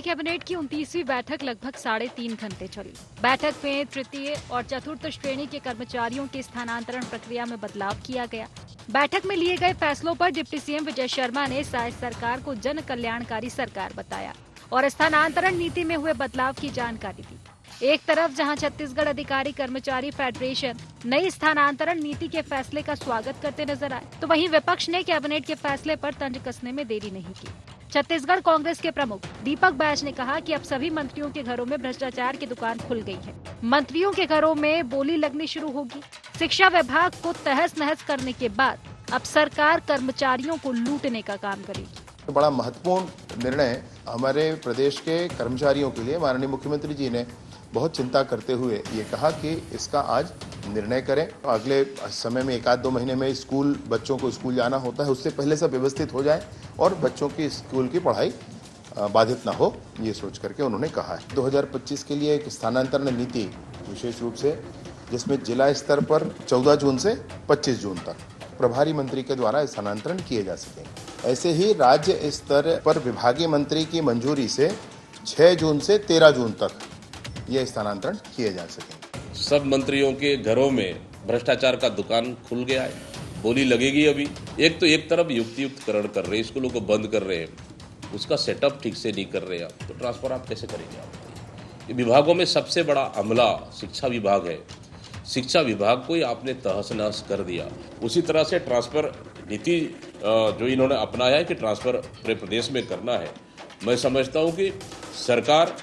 Cabinet की 29वीं बैठक लगभग 3.5 घंटे चली। बैठक में तृतीय और चतुर्थ श्रेणी के कर्मचारियों के स्थानांतरण प्रक्रिया में बदलाव किया गया। बैठक में लिए गए फैसलों पर डिप्टी सीएम विजय शर्मा ने सरकार को जन कल्याणकारी सरकार बताया और स्थानांतरण नीति में हुए बदलाव की जानकारी दी। एक तरफ जहां छत्तीसगढ़ अधिकारी कर्मचारी फेडरेशन नई स्थानांतरण नीति के फैसले का स्वागत करते नजर आए, तो वहीं विपक्ष ने कैबिनेट के फैसले पर तंज कसने में देरी नहीं की। छत्तीसगढ़ कांग्रेस के प्रमुख दीपक बैज ने कहा कि अब सभी मंत्रियों के घरों में भ्रष्टाचार की दुकान खुल गई है। मंत्रियों के घरों में बोली लगनी शुरू होगी। शिक्षा विभाग को तहस नहस करने के बाद अब सरकार कर्मचारियों को लूटने का काम करेगी। बड़ा महत्वपूर्ण निर्णय हमारे प्रदेश के कर्मचारियों के लिए माननीय मुख्यमंत्री जी ने बहुत चिंता करते हुए ये कहा कि इसका आज निर्णय करें। अगले समय में 1-2 महीने में बच्चों को स्कूल जाना होता है, उससे पहले सब व्यवस्थित हो जाए और बच्चों की स्कूल की पढ़ाई बाधित ना हो, ये सोच करके उन्होंने कहा है। 2025 के लिए एक स्थानांतरण नीति विशेष रूप से, जिसमें जिला स्तर पर 14 जून से 25 जून तक प्रभारी मंत्री के द्वारा स्थानांतरण किए जा सके। ऐसे ही राज्य स्तर पर विभागीय मंत्री की मंजूरी से 6 जून से 13 जून तक ये स्थानांतरण किए जा सके। सब मंत्रियों के घरों में भ्रष्टाचार का दुकान खुल गया है, बोली लगेगी। अभी एक तरफ युक्तियुक्तकरण कर रहे हैं, स्कूलों को बंद कर रहे हैं, उसका सेटअप ठीक से नहीं कर रहे हैं, तो ट्रांसफर आप कैसे करेंगे? आप विभागों में सबसे बड़ा अमला शिक्षा विभाग है। शिक्षा विभाग को ही आपने तहस नहस कर दिया। उसी तरह से ट्रांसफर नीति जो इन्होंने अपनाया है कि ट्रांसफर पूरे प्रदेश में करना है, मैं समझता हूं कि सरकार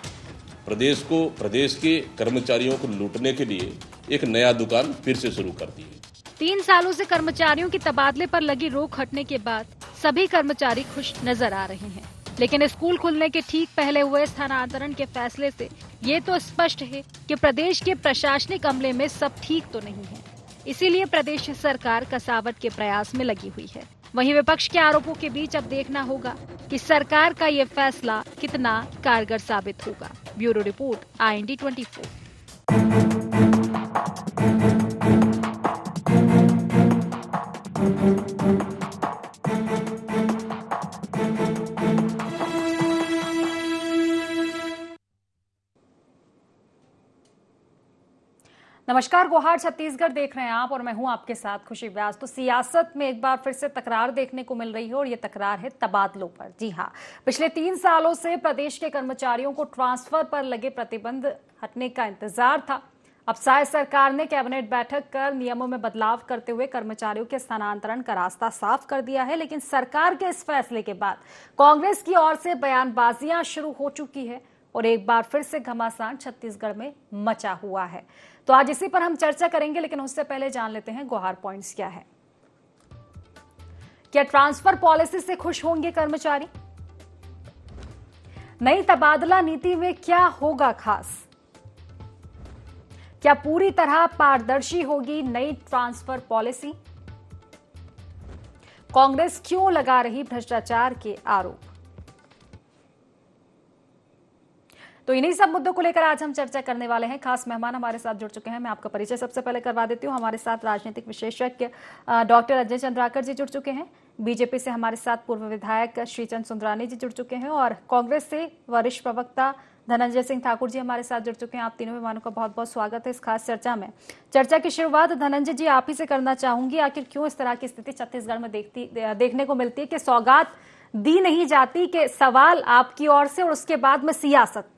प्रदेश के कर्मचारियों को लूटने के लिए एक नया दुकान फिर से शुरू कर दी है। 3 सालों से कर्मचारियों की तबादले पर लगी रोक हटने के बाद सभी कर्मचारी खुश नजर आ रहे हैं, लेकिन स्कूल खुलने के ठीक पहले हुए स्थानांतरण के फैसले से ये तो स्पष्ट है कि प्रदेश के प्रशासनिक अमले में सब ठीक तो नहीं है। इसीलिए प्रदेश सरकार कसावट के प्रयास में लगी हुई है। वहीं विपक्ष के आरोपों के बीच अब देखना होगा कि सरकार का ये फैसला कितना कारगर साबित होगा। Bureau report, IND 24। नमस्कार, गुहार छत्तीसगढ़ देख रहे हैं आप और मैं हूं आपके साथ खुशी व्यास। तो सियासत में एक बार फिर से तकरार देखने को मिल रही है और ये तकरार है तबादलों पर। जी हां, पिछले 3 सालों से प्रदेश के कर्मचारियों को ट्रांसफर पर लगे प्रतिबंध हटने का इंतजार था। अब सरकार ने कैबिनेट बैठक कर नियमों में बदलाव करते हुए कर्मचारियों के स्थानांतरण का रास्ता साफ कर दिया है, लेकिन सरकार के इस फैसले के बाद कांग्रेस की ओर से बयानबाजियां शुरू हो चुकी है और एक बार फिर से घमासान छत्तीसगढ़ में मचा हुआ है। तो आज इसी पर हम चर्चा करेंगे, लेकिन उससे पहले जान लेते हैं गुहार पॉइंट्स क्या है। क्या ट्रांसफर पॉलिसी से खुश होंगे कर्मचारी? नई तबादला नीति में क्या होगा खास? क्या पूरी तरह पारदर्शी होगी नई ट्रांसफर पॉलिसी? कांग्रेस क्यों लगा रही भ्रष्टाचार के आरोप? तो इन्हीं सब मुद्दों को लेकर आज हम चर्चा करने वाले हैं। खास मेहमान हमारे साथ जुड़ चुके हैं। मैं आपका परिचय सबसे पहले करवा देती हूँ। हमारे साथ राजनीतिक विशेषज्ञ डॉक्टर अजय चंद्राकर जी जुड़ चुके हैं। बीजेपी से हमारे साथ पूर्व विधायक श्रीचंद सुंदरानी जी जुड़ चुके हैं और कांग्रेस से वरिष्ठ प्रवक्ता धनंजय सिंह ठाकुर जी हमारे साथ जुड़ चुके हैं। आप तीनों मेहमानों का बहुत बहुत स्वागत है इस खास चर्चा में। चर्चा की शुरुआत धनंजय जी आप ही से करना चाहूंगी। आखिर क्यों इस तरह की स्थिति छत्तीसगढ़ में देखने को मिलती है कि सौगात दी नहीं जाती, कि सवाल आपकी ओर से और उसके बाद में सियासत?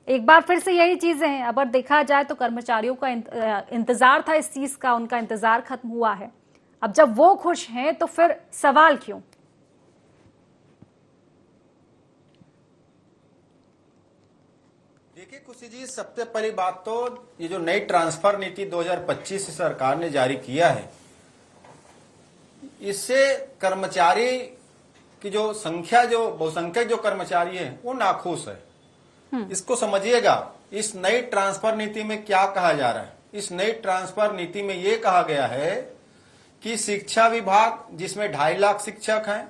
एक बार फिर से यही चीजें हैं। अगर देखा जाए तो कर्मचारियों का इंतजार था इस चीज का, उनका इंतजार खत्म हुआ है। अब जब वो खुश हैं तो फिर सवाल क्यों? देखिए खुशी जी, सबसे पहली बात तो ये जो नई ट्रांसफर नीति 2025 सरकार ने जारी किया है, इससे कर्मचारी की जो संख्या, जो बहुसंख्यक जो कर्मचारी है वो नाखुश है। इसको समझिएगा, इस नई ट्रांसफर नीति में क्या कहा जा रहा है। इस नई ट्रांसफर नीति में ये कहा गया है कि शिक्षा विभाग जिसमें 2.5 लाख शिक्षक हैं,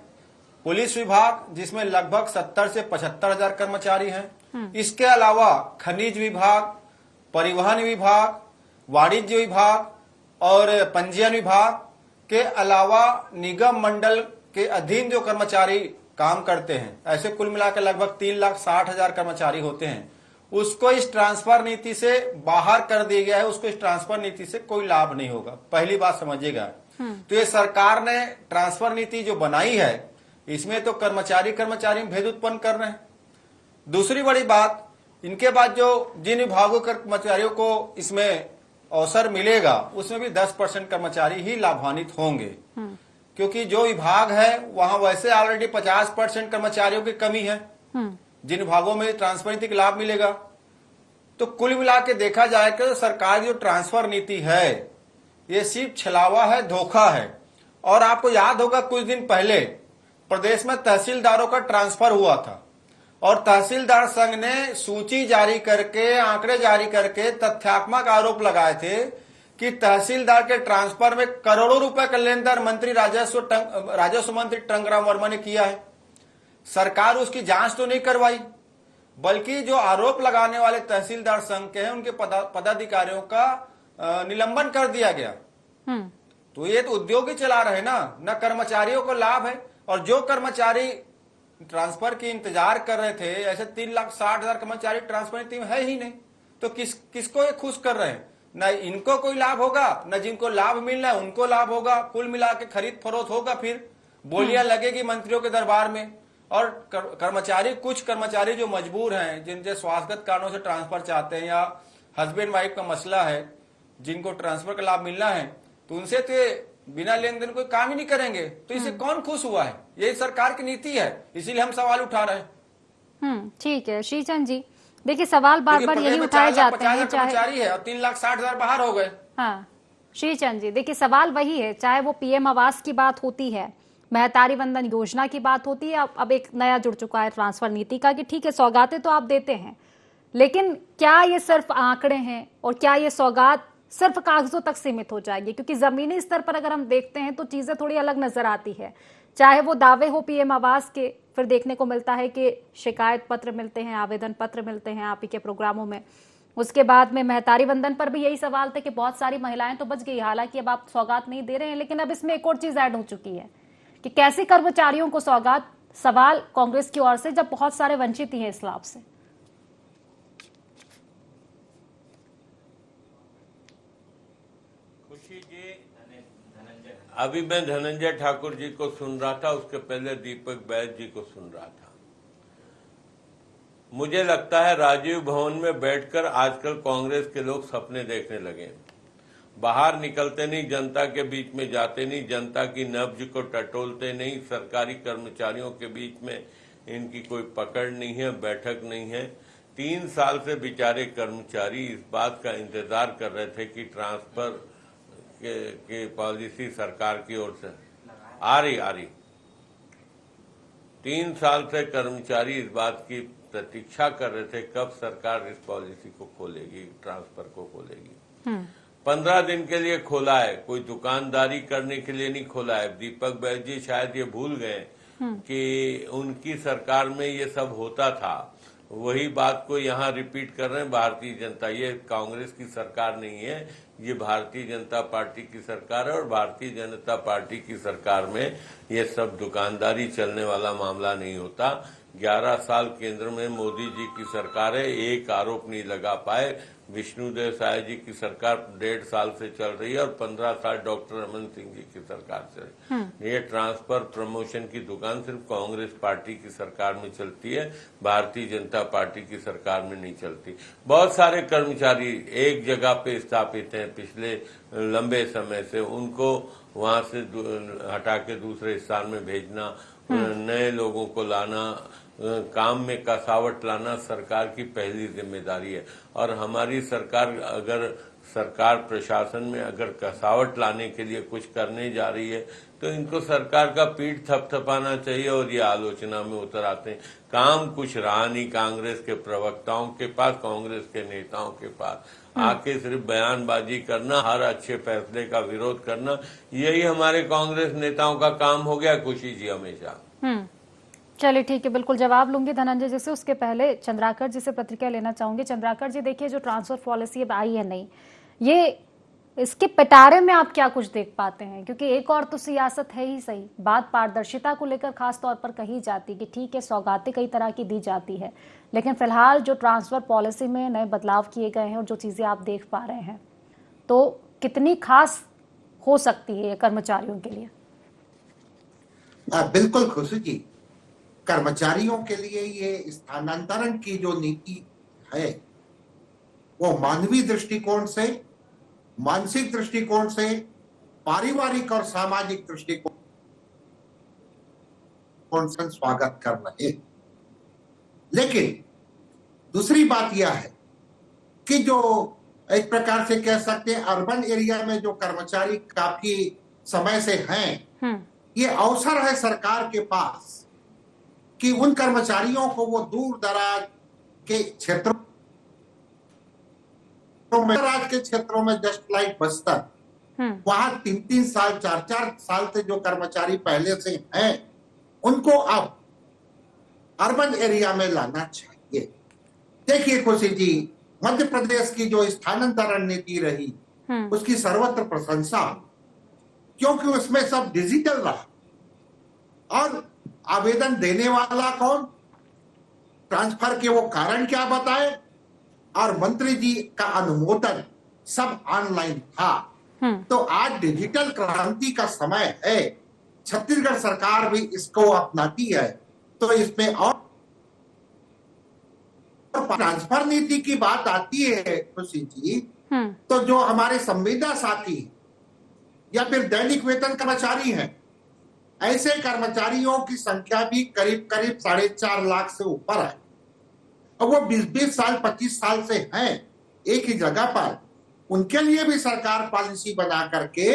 पुलिस विभाग जिसमें लगभग 70 से 75 हजार कर्मचारी हैं, इसके अलावा खनिज विभाग, परिवहन विभाग, वाणिज्य विभाग और पंजीयन विभाग के अलावा निगम मंडल के अधीन जो कर्मचारी काम करते हैं, ऐसे कुल मिलाकर लगभग 3,60,000 कर्मचारी होते हैं, उसको इस ट्रांसफर नीति से बाहर कर दिया गया है। उसको इस ट्रांसफर नीति से कोई लाभ नहीं होगा, पहली बात समझिएगा। तो ये सरकार ने ट्रांसफर नीति जो बनाई है, इसमें तो कर्मचारी में भेद उत्पन्न कर रहे हैं। दूसरी बड़ी बात, इनके बाद जो जिन विभागों के कर्मचारियों को इसमें अवसर मिलेगा, उसमें भी 10% कर्मचारी ही लाभान्वित होंगे, क्योंकि जो विभाग है वहां वैसे ऑलरेडी 50% कर्मचारियों की कमी है जिन विभागों में ट्रांसफर नीति का लाभ मिलेगा। तो कुल मिला के देखा जाए कि सरकार जो ट्रांसफर नीति है ये सिर्फ छलावा है, धोखा है। और आपको याद होगा कुछ दिन पहले प्रदेश में तहसीलदारों का ट्रांसफर हुआ था और तहसीलदार संघ ने सूची जारी करके, आंकड़े जारी करके तथ्यात्मक आरोप लगाए थे कि तहसीलदार के ट्रांसफर में करोड़ों रुपए का लेन देन मंत्री राजस्व मंत्री टंकराम वर्मा ने किया है। सरकार उसकी जांच तो नहीं करवाई, बल्कि जो आरोप लगाने वाले तहसीलदार संघ के हैं उनके पदाधिकारियों का निलंबन कर दिया गया। तो ये तो उद्योग ही चला रहे ना कर्मचारियों को लाभ है। और जो कर्मचारी ट्रांसफर की इंतजार कर रहे थे, ऐसे 3,60,000 कर्मचारी ट्रांसफर नीति में है ही नहीं, तो किसको ये खुश कर रहे हैं? न इनको कोई लाभ होगा, न जिनको लाभ मिलना है उनको लाभ होगा। कुल मिला के खरीद फरोख्त होगा, फिर बोलियां लगेगी मंत्रियों के दरबार में। और कुछ कर्मचारी जो मजबूर हैं, जिनके स्वास्थ्यगत कारणों से ट्रांसफर चाहते हैं या हस्बैंड वाइफ का मसला है, जिनको ट्रांसफर का लाभ मिलना है, तो उनसे तो बिना लेन देन कोई काम ही नहीं करेंगे। तो इससे कौन खुश हुआ है? यही सरकार की नीति है, इसीलिए हम सवाल उठा रहे हैं। ठीक है श्रीचंद जी, देखिए सवाल बार बार यही उठाए जाते हैं, कर्मचारी है और 3,60,000 बाहर हो गए। हाँ श्रीचंद जी, देखिए सवाल वही है, चाहे वो पीएम आवास की बात होती है, महतारी वंदन योजना की बात होती है, अब एक नया जुड़ चुका है ट्रांसफर नीति का कि ठीक है सौगातें तो आप देते हैं, लेकिन क्या ये सिर्फ आंकड़े हैं और क्या ये सौगात सिर्फ कागजों तक सीमित हो जाएगी? क्योंकि जमीनी स्तर पर अगर हम देखते हैं तो चीजें थोड़ी अलग नजर आती है। चाहे वो दावे हो पीएम आवास के, फिर देखने को मिलता है कि शिकायत पत्र मिलते हैं, आवेदन पत्र मिलते हैं आप ही के प्रोग्रामों में। उसके बाद में महतारी वंदन पर भी यही सवाल थे कि बहुत सारी महिलाएं तो बच गई, हालांकि अब आप सौगात नहीं दे रहे हैं, लेकिन अब इसमें एक और चीज ऐड हो चुकी है कि कैसे कर्मचारियों को सौगात, सवाल कांग्रेस की ओर से, जब बहुत सारे वंचित ही हैं इस लाभ से। अभी मैं धनंजय ठाकुर जी को सुन रहा था, उसके पहले दीपक बैस जी को सुन रहा था। मुझे लगता है राजीव भवन में बैठकर आजकल कांग्रेस के लोग सपने देखने लगे। बाहर निकलते नहीं, जनता के बीच में जाते नहीं, जनता की नब्ज को टटोलते नहीं, सरकारी कर्मचारियों के बीच में इनकी कोई पकड़ नहीं है, बैठक नहीं है। 3 साल से बेचारे कर्मचारी इस बात का इंतजार कर रहे थे कि ट्रांसफर के पॉलिसी सरकार की ओर से आ रही 3 साल से कर्मचारी इस बात की प्रतीक्षा कर रहे थे कब सरकार इस पॉलिसी को खोलेगी, ट्रांसफर को खोलेगी। 15 दिन के लिए खोला है, कोई दुकानदारी करने के लिए नहीं खोला है। दीपक बैस जी शायद ये भूल गए कि उनकी सरकार में ये सब होता था, वही बात को यहाँ रिपीट कर रहे हैं भारतीय जनता। ये कांग्रेस की सरकार नहीं है, ये भारतीय जनता पार्टी की सरकार है और भारतीय जनता पार्टी की सरकार में ये सब दुकानदारी चलने वाला मामला नहीं होता। 11 साल केंद्र में मोदी जी की सरकार है, एक आरोप नहीं लगा पाए। विष्णुदेव साय जी की सरकार 1.5 साल से चल रही है और 15 साल डॉक्टर रमन सिंह जी की सरकार से। ये ट्रांसफर प्रमोशन की दुकान सिर्फ कांग्रेस पार्टी की सरकार में चलती है, भारतीय जनता पार्टी की सरकार में नहीं चलती। बहुत सारे कर्मचारी एक जगह पे स्थापित हैं पिछले लंबे समय से, उनको वहां से हटा के दूसरे स्थान में भेजना, नए लोगों को लाना, काम में कसावट लाना सरकार की पहली जिम्मेदारी है। और हमारी सरकार, अगर सरकार प्रशासन में अगर कसावट लाने के लिए कुछ करने जा रही है तो इनको सरकार का पीठ थपथपाना चाहिए और ये आलोचना में उतर आते हैं। काम कुछ रहा नहीं कांग्रेस के प्रवक्ताओं के पास, कांग्रेस के नेताओं के पास। आके सिर्फ बयानबाजी करना, हर अच्छे फैसले का विरोध करना, यही हमारे कांग्रेस नेताओं का काम हो गया खुशी जी हमेशा। चलिए ठीक है, बिल्कुल जवाब लूंगी धनंजय जी से। उसके पहले चंद्राकर जी से प्रतिक्रिया लेना चाहूंगी। चंद्राकर जी, देखिए जो ट्रांसफर पॉलिसी अब आई है नहीं, ये इसके पिटारे में आप क्या कुछ देख पाते हैं? क्योंकि एक और तो सियासत है ही सही, बात पारदर्शिता को लेकर खास तौर पर कही जाती है कि ठीक है, सौगातें कई तरह की दी जाती है, लेकिन फिलहाल जो ट्रांसफर पॉलिसी में नए बदलाव किए गए हैं और जो चीजें आप देख पा रहे हैं, तो कितनी खास हो सकती है ये कर्मचारियों के लिए? बिल्कुल खुशी जी, कर्मचारियों के लिए ये स्थानांतरण की जो नीति है वो मानवीय दृष्टिकोण से, मानसिक दृष्टिकोण से, पारिवारिक और सामाजिक दृष्टिकोण से स्वागत कर रहे हैं। लेकिन दूसरी बात यह है कि जो एक प्रकार से कह सकते हैं अर्बन एरिया में जो कर्मचारी काफी समय से हैं, ये अवसर है सरकार के पास कि उन कर्मचारियों को वो दूर दराज के क्षेत्रों में जस्ट लाइक बस्तर, वहां 3-3 साल 4-4 साल से जो कर्मचारी पहले से हैं, उनको अब अर्बन एरिया में लाना चाहिए। देखिए खुशी जी, मध्य प्रदेश की जो स्थानांतरण नीति रही उसकी सर्वत्र प्रशंसा, क्योंकि उसमें सब डिजिटल रहा और आवेदन देने वाला कौन, ट्रांसफर के वो कारण क्या बताए, और मंत्री जी का अनुमोदन सब ऑनलाइन था। तो आज डिजिटल क्रांति का समय है, छत्तीसगढ़ सरकार भी इसको अपनाती है। तो इसमें और ट्रांसफर नीति की बात आती है खुशी जी, तो जो हमारे संविदा साथी या फिर दैनिक वेतन कर्मचारी हैं, ऐसे कर्मचारियों की संख्या भी करीब 4.5 लाख से ऊपर है। अब वो 20-20 साल 25 साल से हैं एक ही जगह पर, उनके लिए भी सरकार पॉलिसी बना करके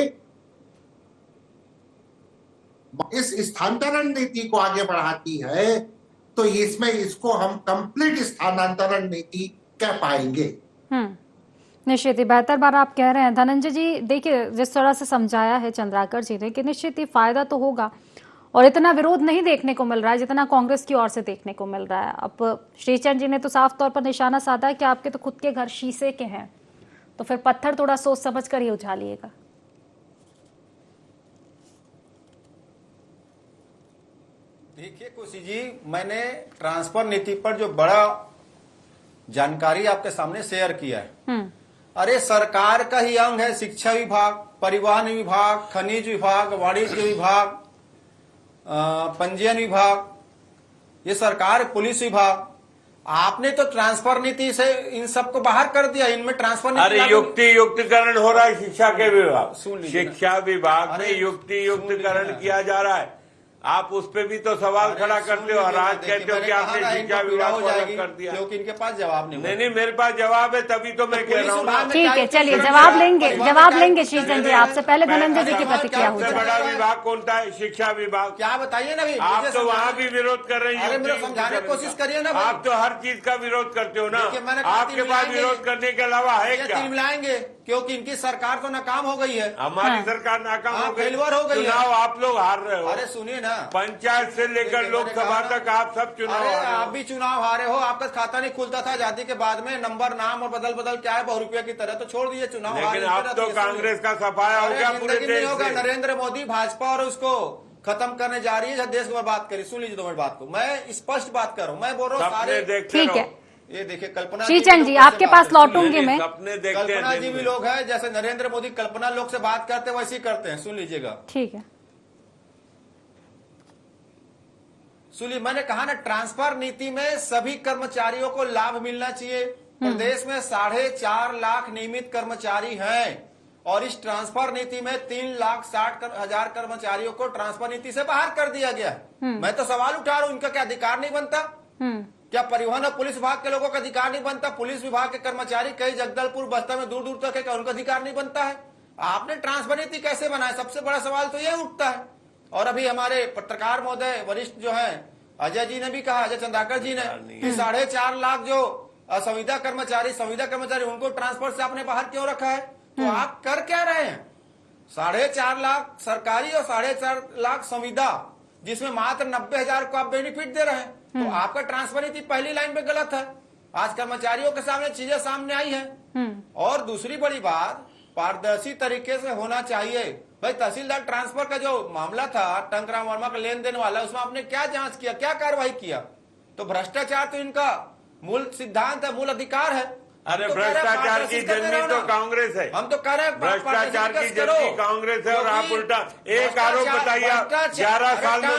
इस स्थानांतरण नीति को आगे बढ़ाती है। तो इसमें इसको हम कंप्लीट स्थानांतरण नीति कह पाएंगे। निश्चित ही बेहतर बात आप कह रहे हैं धनंजय जी। देखिए, जिस तरह से समझाया है चंद्राकर जी ने कि निश्चित ही फायदा तो होगा और इतना विरोध नहीं देखने को मिल रहा है जितना कांग्रेस की ओर से देखने को मिल रहा है। अब श्रीचंद जी ने तो साफ तौर पर निशाना साधा है कि आपके तो खुद के घर शीशे के हैं, तो फिर पत्थर थोड़ा सोच समझ कर ही उछालिएगा। देखिए खुशी जी, मैंने ट्रांसफर नीति पर जो बड़ा जानकारी आपके सामने शेयर किया है, अरे सरकार का ही अंग है शिक्षा विभाग, परिवहन विभाग, खनिज विभाग, वाणिज्य विभाग, पंजीयन विभाग, ये सरकार, पुलिस विभाग। आपने तो ट्रांसफर नीति से इन सबको बाहर कर दिया, इनमें ट्रांसफर नीति। अरे युक्तिकरण हो रहा है शिक्षा के विभाग, शिक्षा विभाग में युक्तिकरण किया जा रहा है। आप उस पे भी तो सवाल खड़ा करते हो और आज कहते हो कि आपने शिक्षा विभाग को अलग कर दिया, क्योंकि इनके पास जवाब नहीं, मेरे पास जवाब है, तभी तो मैं कह रहा हूँ। ठीक है, चलिए जवाब लेंगे श्रीचंद जी आपसे। पहले धनंजय जी की प्रतिक्रिया हो जाए। बड़ा विभाग कौन सा है? शिक्षा विभाग। क्या बताइए ना, आप तो वहाँ भी विरोध कर रहे हैं, समझाने की कोशिश करिए ना। आप तो हर चीज का विरोध करते हो ना, आपके पास विरोध करने के अलावा है क्या? मिलाएंगे, क्योंकि इनकी सरकार तो नाकाम हो गई है। हमारी सरकार नाकाम हो गई, फेलवर हो गई, चुनाव आप लोग हार रहे हो। अरे सुनिए ना, पंचायत से लेकर लोकसभा तक आप सब चुनाव हारे हो। आप भी चुनाव हारे हो, आपका खाता नहीं खुलता था आजादी के बाद में, नंबर नाम और बदल क्या है, ₹100 की तरह, तो छोड़ दिए चुनाव। लेकिन अब तो कांग्रेस का सफाया हो गया पूरे देश होगा। से। नरेंद्र मोदी भाजपा और उसको खत्म करने जा रही है, देश में बात करी। सुन लीजिए 2 मिनट बात को, मैं स्पष्ट बात कर रहा हूँ, मैं बोल रहा हूँ सारे। ठीक है, ये देखिए कल्पना श्रीचंद जी आपके पास लौटूंगी मैं। कल्पना जी भी लोग हैं, जैसे नरेंद्र मोदी कल्पना लोग से बात करते हैं वैसे ही करते हैं। सुन लीजिएगा। ठीक है, सुनिए, मैंने कहा ना, ट्रांसफर नीति में सभी कर्मचारियों को लाभ मिलना चाहिए। प्रदेश में 4.5 लाख नियमित कर्मचारी हैं और इस ट्रांसफर नीति में 3,60,000 कर्मचारियों को ट्रांसफर नीति से बाहर कर दिया गया। मैं तो सवाल उठा रहा हूं, इनका क्या अधिकार नहीं बनता? क्या परिवहन और पुलिस विभाग के लोगों का अधिकार नहीं बनता? पुलिस विभाग के कर्मचारी कई जगदलपुर बस्तर में दूर दूर तक है, क्या उनका अधिकार नहीं बनता है? आपने ट्रांसफर नीति कैसे बनाया? सबसे बड़ा सवाल तो यह उठता है। और अभी हमारे पत्रकार महोदय वरिष्ठ जो है अजय जी ने भी कहा, अजय चंद्राकर जी ने, कि 4.5 लाख जो संविदा कर्मचारी उनको ट्रांसफर से आपने बाहर क्यों रखा है? तो आप कर क्या रहे हैं? 4.5 लाख सरकारी और 4.5 लाख संविदा, जिसमें मात्र 90,000 को आप बेनिफिट दे रहे हैं। तो आपका ट्रांसफर नीति पहली लाइन पे गलत है। आज कर्मचारियों के सामने चीजें सामने आई हैं। और दूसरी बड़ी बात, पारदर्शी तरीके से होना चाहिए। भाई तहसीलदार ट्रांसफर का जो मामला था टंकराम वर्मा का लेन देन वाला, उसमें आपने क्या जांच किया, क्या कार्रवाई किया? तो भ्रष्टाचार तो इनका मूल सिद्धांत है, मूल अधिकार है। अरे तो भ्रष्टाचार की जननी तो कांग्रेस है। हम तो कह रहे हैं भ्रष्टाचार की जननी कांग्रेस है और आप उल्टा एक आरोप बताइए। 11 साल में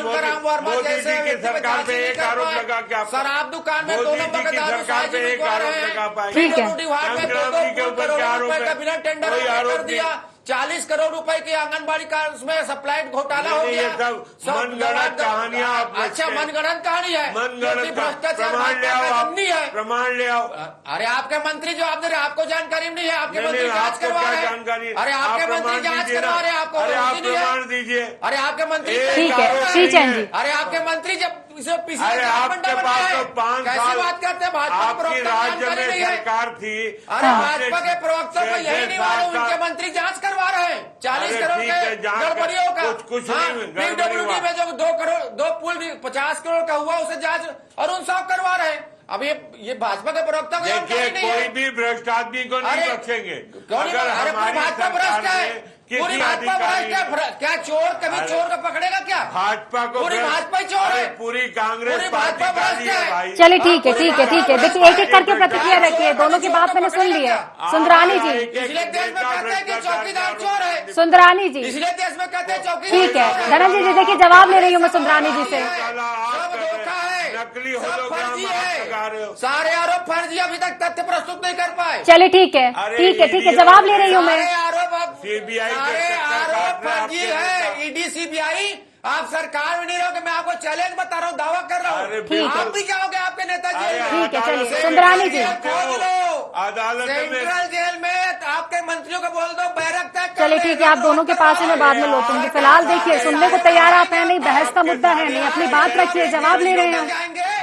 मोदी जी की सरकार पे एक आरोप लगा कि आप शराब दुकान में 2 मोदी नंबर जी का की दारू सरकार पे एक आरोप लगा पाएंगे। ठीक है। संक्रांति के ऊपर क्या आरोप है? बिना टेंडर कोई आरोप कर दिया। 40 करोड़ रुपए की आंगनबाड़ी का उसमें सप्लाई घोटाला हो गया। ये सब मनगढ़ंत कहानियां आप अच्छा, मनगढ़ंत कहानी है, मनगढ़ंत भ्रष्टाचार प्रमाण ले आओ, आप नहीं है। प्रमाण ले आओ। अरे आपके मंत्री जवाब दे रहे, आपको जानकारी नहीं है? आपके नहीं, मंत्री नहीं, जांच आपको करवा क्या रहे हैं। जानकारी है? अरे आपके आप मंत्री प्रमाण जांच दीजिए करवा ना। रहे हैं, आपको अरे आप होती नहीं है? प्रमाण दीजिए। अरे आपके मंत्री ठीक है, श्री चैन जी। अरे आपके मंत्री जब पिछले अरे आपके पास तो 5 कैसी साल बात करते हैं? भाजपा आपकी प्रवक्ता राज्य जानकारी में नहीं है। सरकार थी। अरे भाजपा के प्रवक्ता को यही नहीं मालूम, उनके मंत्री जांच करवा रहे हैं 40 करोड़ ठीक है, के जांच गड़बड़ियों का। कुछ नहीं गड़बड़ी हुआ। में जो 2 करोड़ 2 पुल 50 करोड़ का हुआ, उसे जांच अरुण साहब करवा रहे हैं। अब ये भाजपा के प्रवक्ता को देखिए, जानकारी नहीं कोई है। भी भ्रष्ट आदमी को नहीं अरे, बख्शेंगे। अगर पूरी भाजपा भ्रष्ट है, पूरी भाजपा भ्रष्ट है। क्या चोर कभी चोर को पकड़ेगा क्या? भाजपा को पूरी भाजपा ही चोर है। पूरी कांग्रेस पूरी पार्टी भाजपा काली है भ्रष्ट है। भाई। चलिए ठीक है, ठीक है, ठीक है। देखिए एक एक करके प्रतिक्रिया रखिए। दोनों की बात मैंने सुन ली है। सुंदरानी जी, पिछले देश में कहते हैं कि चौकीदार चोर है। सुंदरानी जी, पिछले देश में कहते हैं चौकीदार ठीक है। चोर धनंजय जी देखिए, जवाब ले रही हूँ मैं सुंदरानी जी से। सब धोखा है, नकली सब होलोग्राम फर्जी आप लगा रहे है, हो। सारे आरोप फर्जी, अभी तक तथ्य प्रस्तुत नहीं कर पाए। चलिए ठीक है, अरे ठीक है, ठीक है, ईडी जवाब ले रही हूँ मैं। सारे आरोप अब CBI के सारे चक्कर आरोप काट रहे हैं फर्जी आपके है। नेता। ईडी सीबीआई आप सरकार में नहीं रहोगे, मैं आपको चैलेंज बता रहा हूँ, दावा कर रहा अरे हूँ। बिल्कुल। आप भी जाओगे, आपके नेता जेल में। ठीक है, चलिए, अदालत सुंदरानी जी। में खोज लो, अदालत में सेंट्रल जेल में आपके मंत्रियों को बोल दो, बैरक तक चलिए ठीक है, आप दोनों के पास ही मैं बाद में लौटूंगी। फिलहाल देखिए, सुनने को तैयार आप हैं नहीं, बहस का मुद्दा है नहीं, अपनी बात रखिए, जवाब ले रहे हैं।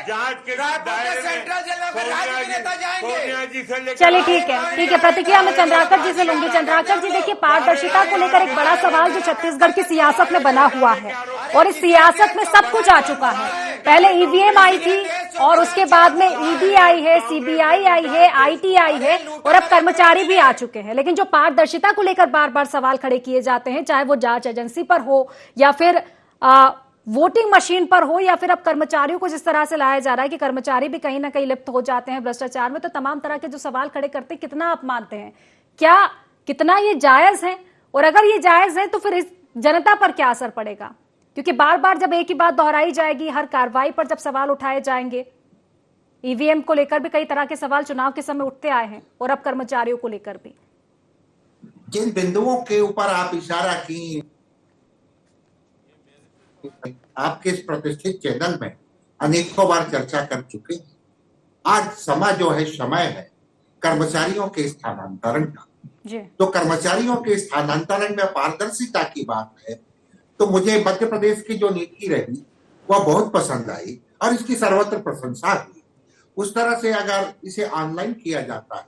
जांच के रायपुर के दायरे में सेंट्रल जेल में राज्य के नेता जाएंगे। सोनिया जी से लेकर चलिए ठीक है, ठीक है। प्रतिक्रिया मैं चंद्राकर जी से लूंगी। चंद्राकर जी देखिए, पारदर्शिता को लेकर एक बड़ा सवाल जो छत्तीसगढ़ की सियासत में बना हुआ है, और इस सियासत में सब कुछ आ चुका है। पहले ईवीएम आई थी, और उसके बाद में ईडी आई है, सीबीआई आई है, आईटी आई है, और अब कर्मचारी भी आ चुके हैं। लेकिन जो पारदर्शिता को लेकर बार बार सवाल खड़े किए जाते हैं, चाहे वो जांच एजेंसी पर हो या फिर वोटिंग मशीन पर हो, या फिर अब कर्मचारियों को जिस तरह से लाया जा रहा है कि कर्मचारी भी कहीं ना कहीं लिप्त हो जाते हैं भ्रष्टाचार में, तो तमाम तरह के जो सवाल खड़े करते हैं, कितना आप मानते हैं, क्या कितना ये जायज है? और अगर ये जायज है तो फिर इस जनता पर क्या असर पड़ेगा? क्योंकि बार बार जब एक ही बात दोहराई जाएगी, हर कार्रवाई पर जब सवाल उठाए जाएंगे, ईवीएम को लेकर भी कई तरह के सवाल चुनाव के समय उठते आए हैं, और अब कर्मचारियों को लेकर भी। जिन बिंदुओं के ऊपर आप इशारा की, आपके इस प्रतिष्ठित चैनल में अनेकों बार चर्चा कर चुके हैं। आज समय जो है, समय है कर्मचारियों के स्थानांतरण का। तो कर्मचारियों के स्थानांतरण में पारदर्शिता की बात है, तो मुझे मध्य प्रदेश की जो नीति रही वह बहुत पसंद आई और इसकी सर्वत्र प्रशंसा हुई। उस तरह से अगर इसे ऑनलाइन किया जाता है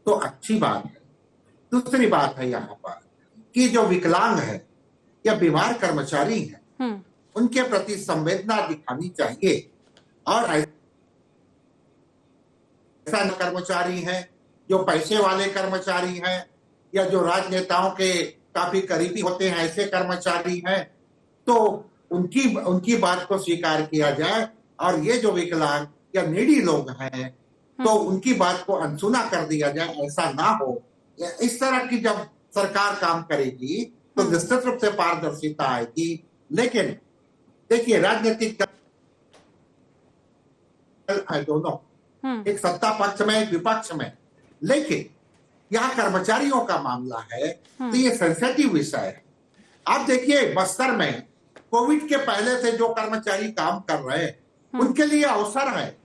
तो अच्छी बात है। दूसरी बात है यहाँ पर कि जो विकलांग है या बीमार कर्मचारी है, उनके प्रति संवेदना दिखानी चाहिए। और ऐसा कर्मचारी है जो पैसे वाले कर्मचारी हैं या जो राजनेताओं के काफी करीबी होते हैं, ऐसे कर्मचारी हैं, तो उनकी बात को स्वीकार किया जाए। और ये जो विकलांग या नीडी लोग हैं, तो उनकी बात को अनसुना कर दिया जाए, ऐसा ना हो। इस तरह की जब सरकार काम करेगी तो निश्चित रूप से पारदर्शिता आएगी। लेकिन देखिए, राजनीतिक दल है दोनों, एक सत्ता पक्ष में, एक विपक्ष में, लेकिन यहाँ कर्मचारियों का मामला है तो ये सेंसिटिव विषय है। आप देखिए, बस्तर में कोविड के पहले से जो कर्मचारी काम कर रहे हैं, उनके लिए अवसर है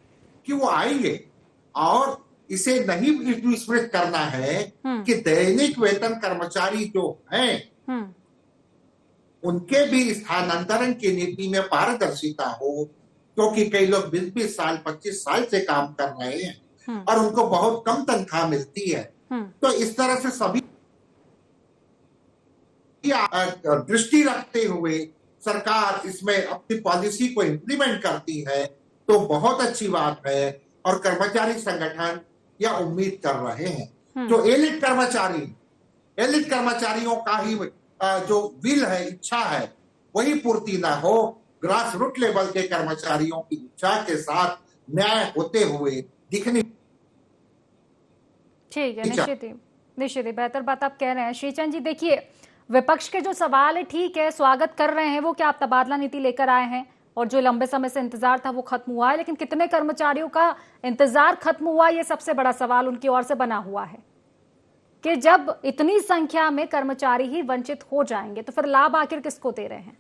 कि वो आएंगे। और इसे नहीं विस्मृत करना है कि दैनिक वेतन कर्मचारी जो हैं, उनके भी स्थानांतरण की नीति में पारदर्शिता हो, क्योंकि कई लोग 20-20 साल 25 साल से काम कर रहे हैं और उनको बहुत कम तनख्वाह मिलती है। तो इस तरह से सभी दृष्टि रखते हुए सरकार इसमें अपनी पॉलिसी को इम्प्लीमेंट करती है तो बहुत अच्छी बात है। और कर्मचारी संगठन यह उम्मीद कर रहे हैं, जो एलिट कर्मचारी एलिट कर्मचारियों का ही जो विल है, इच्छा है, वही पूर्ति ना हो, ग्रास रूट लेवल के कर्मचारियों की इच्छा के साथ न्याय होते हुए दिखनी। ठीक है, निश्चित ही बेहतर बात आप कह रहे हैं। श्रीचंद जी, देखिए विपक्ष के जो सवाल है, ठीक है, स्वागत कर रहे हैं वो कि आप तबादला नीति लेकर आए हैं और जो लंबे समय से इंतजार था वो खत्म हुआ है, लेकिन कितने कर्मचारियों का इंतजार खत्म हुआ, ये सबसे बड़ा सवाल उनकी ओर से बना हुआ है कि जब इतनी संख्या में कर्मचारी ही वंचित हो जाएंगे तो फिर लाभ आखिर किसको दे रहे हैं?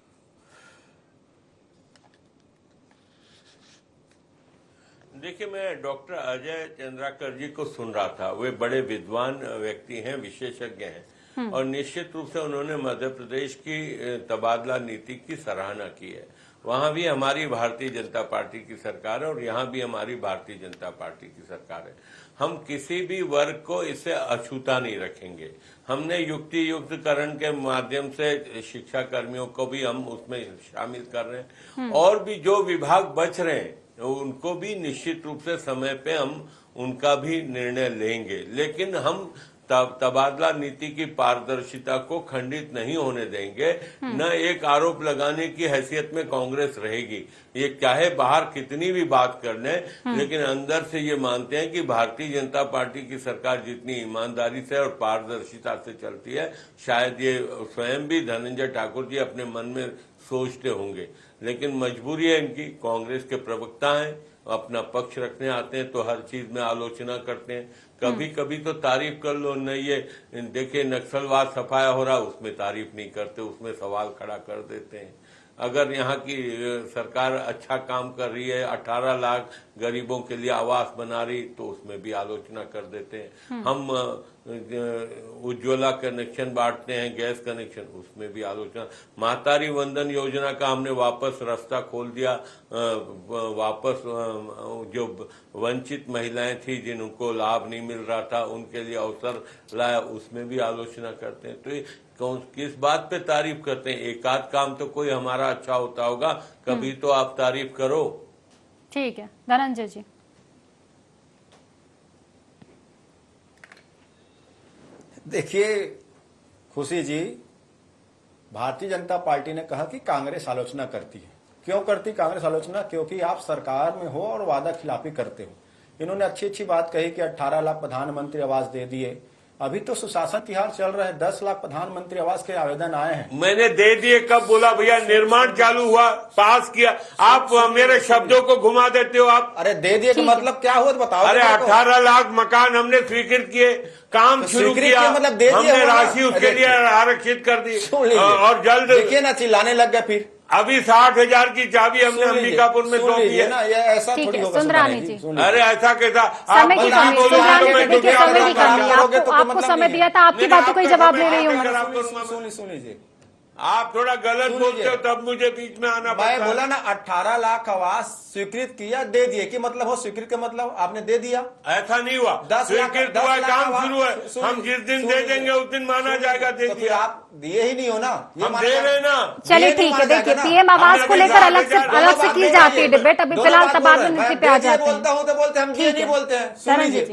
देखिए, मैं डॉक्टर अजय चंद्राकर जी को सुन रहा था। वे बड़े विद्वान व्यक्ति हैं, विशेषज्ञ हैं और निश्चित रूप से उन्होंने मध्य प्रदेश की तबादला नीति की सराहना की है। वहां भी हमारी भारतीय जनता पार्टी की सरकार है और यहाँ भी हमारी भारतीय जनता पार्टी की सरकार है। हम किसी भी वर्ग को इससे अछूता नहीं रखेंगे। हमने युक्ति युक्तकरण के माध्यम से शिक्षा कर्मियों को भी हम उसमें शामिल कर रहे हैं और भी जो विभाग बच रहे हैं उनको भी निश्चित रूप से समय पे हम उनका भी निर्णय लेंगे, लेकिन हम तबादला नीति की पारदर्शिता को खंडित नहीं होने देंगे। न एक आरोप लगाने की हैसियत में कांग्रेस रहेगी। ये चाहे बाहर कितनी भी बात कर ले, लेकिन अंदर से ये मानते हैं कि भारतीय जनता पार्टी की सरकार जितनी ईमानदारी से और पारदर्शिता से चलती है, शायद ये स्वयं भी धनंजय ठाकुर जी अपने मन में सोचते होंगे, लेकिन मजबूरी है इनकी। कांग्रेस के प्रवक्ता हैं, अपना पक्ष रखने आते हैं तो हर चीज में आलोचना करते हैं। कभी कभी तो तारीफ कर लो, नहीं ये देखिए नक्सलवाद सफाया हो रहा, उसमें तारीफ नहीं करते, उसमें सवाल खड़ा कर देते हैं। अगर यहाँ की सरकार अच्छा काम कर रही है, 18 लाख गरीबों के लिए आवास बना रही, तो उसमें भी आलोचना कर देते हैं। हम उज्ज्वला कनेक्शन बांटते हैं, गैस कनेक्शन, उसमें भी आलोचना। मातारी वंदन योजना का हमने वापस रास्ता खोल दिया, वापस जो वंचित महिलाएं थी जिनको लाभ नहीं मिल रहा था उनके लिए अवसर लाया, उसमें भी आलोचना करते हैं। तो ये किस बात पे तारीफ करते हैं? एक आध काम तो कोई हमारा अच्छा होता होगा, कभी तो आप तारीफ करो। ठीक है, धनंजय जी। देखिए खुशी जी, भारतीय जनता पार्टी ने कहा कि कांग्रेस आलोचना करती है। क्यों करती कांग्रेस आलोचना? क्योंकि आप सरकार में हो और वादा खिलाफी करते हो। इन्होंने अच्छी बात कही कि 18 लाख प्रधानमंत्री आवास दे दिए। अभी तो सुशासन तिहार चल रहा है, 10 लाख प्रधानमंत्री आवास के आवेदन आए हैं। मैंने दे दिए कब बोला भैया? निर्माण चालू हुआ, पास किया। आप मेरे शब्दों को घुमा देते हो आप। अरे दे दिए का मतलब क्या हुआ बताओ। अरे 18 लाख मकान हमने स्वीकृत किए, काम शुरू किया, मतलब दे दिए, हमने राशि उसके लिए आरक्षित कर दी और जल्द देखिए ना चिल्लाने लग गए। फिर अभी 60,000 की चाबी हमने अंबिकापुर में सौंप दी है ना। ये ऐसा थोड़ी होगा सुंदरानी जी। अरे ऐसा कैसा? समय की कमी, आपको समय दिया था, आपकी बातों का ही जवाब ले रही हूँ। सुन लीजिए, आप थोड़ा गलत बोलते हो तब मुझे बीच में आना पड़ता है। मैं बोला ना 18 लाख आवास स्वीकृत किया, दे दिए कि मतलब हो स्वीकृत का मतलब आपने दे दिया? ऐसा नहीं हुआ, 10 लाख स्वीकृत हुआ, काम शुरू है। हम जिस दिन दे देंगे उस दिन माना जाएगा दे दिया। आप दिए ही नहीं हो ना, हम दे रहे ना। चलिए ठीक है, देखिए पीएम आवास को लेकर अलग से की जाती है डिबेट। अभी फिलहाल तबादला नीति पे आ जाते हैं। बोलता हूँ तो बोलते हम ये नहीं बोलते हैं।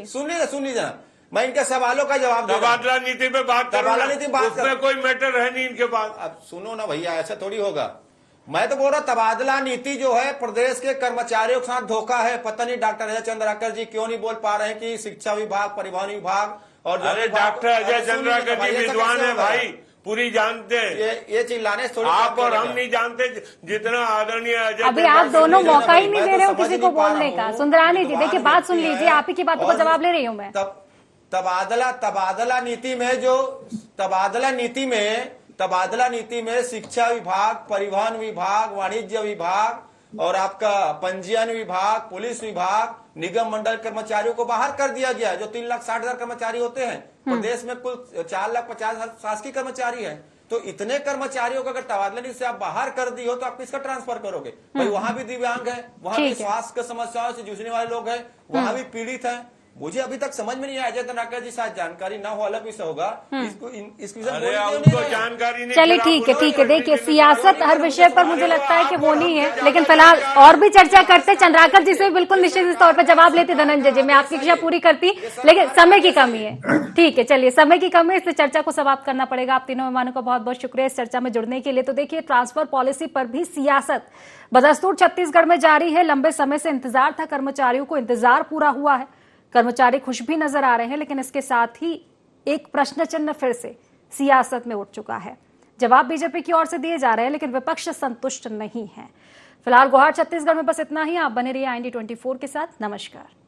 सुन लीजिए मैं इनके सवालों का जवाब दूंगा। तबादला नीति पे बात करो, तबादला नीति बात उसमें कोई मैटर है नहीं इनके पास। अब सुनो ना भैया, ऐसा थोड़ी होगा। मैं तो बोल रहा तबादला नीति जो है प्रदेश के कर्मचारियों के साथ धोखा है। पता नहीं डॉक्टर अजय चंद्राकर जी क्यों नहीं बोल पा रहे हैं कि शिक्षा विभाग, परिवहन विभाग और अरे डॉक्टर अजय चंद्राकर जी विद्वान है भाई, पूरी जानते हैं। ये चिल्लाने थोड़ी आप और हम नहीं जानते जितना आदरणीय अजय। अभी आप दोनों मौका ही नहीं दे रहे हो किसी को बोलने का। सुंदरानी जी देखिए, बात सुन लीजिए, आप ही की बातों का जवाब ले रही हूँ मैं। तबादला नीति में शिक्षा विभाग, परिवहन विभाग, वाणिज्य विभाग और आपका पंजीयन विभाग, पुलिस विभाग, निगम मंडल कर्मचारियों को बाहर कर दिया गया है। जो 3,60,000 कर्मचारी होते हैं प्रदेश में, कुल 4,50,000 शासकीय कर्मचारी है। तो इतने कर्मचारियों को अगर तबादला नीति से आप बाहर कर दी हो तो आप किसका ट्रांसफर करोगे? भाई वहां भी दिव्यांग है, वहां भी स्वास्थ्य की समस्याओं से जूझने वाले लोग हैं, वहां भी पीड़ित हैं। मुझे अभी तक समझ में नहीं आया। अजय चंद्राकर जी शायद जानकारी ना हो, अलग विषय होगा। इसको इस विषय अरे में उनको जानकारी नहीं। चलिए ठीक है। देखिए सियासत हर विषय पर मुझे लगता है कि वो नहीं है, लेकिन फिलहाल और भी चर्चा करते। चंद्राकर जी से बिल्कुल निश्चित तौर पर जवाब लेते धनंजय जी, मैं आपकी इच्छा पूरी करती, लेकिन समय की कमी है। ठीक है, चलिए समय की कमी है, इसलिए चर्चा को समाप्त करना पड़ेगा। आप तीनों मेहमानों का बहुत बहुत शुक्रिया इस चर्चा में जुड़ने के लिए। तो देखिए ट्रांसफर पॉलिसी पर भी सियासत बदस्तूर छत्तीसगढ़ में जारी है। लंबे समय से इंतजार था, कर्मचारियों को इंतजार पूरा हुआ है, कर्मचारी खुश भी नजर आ रहे हैं, लेकिन इसके साथ ही एक प्रश्न चिन्ह फिर से सियासत में उठ चुका है। जवाब बीजेपी की ओर से दिए जा रहे हैं, लेकिन विपक्ष संतुष्ट नहीं है। फिलहाल गुहार छत्तीसगढ़ में बस इतना ही। आप बने रहिए IND 24 के साथ। नमस्कार।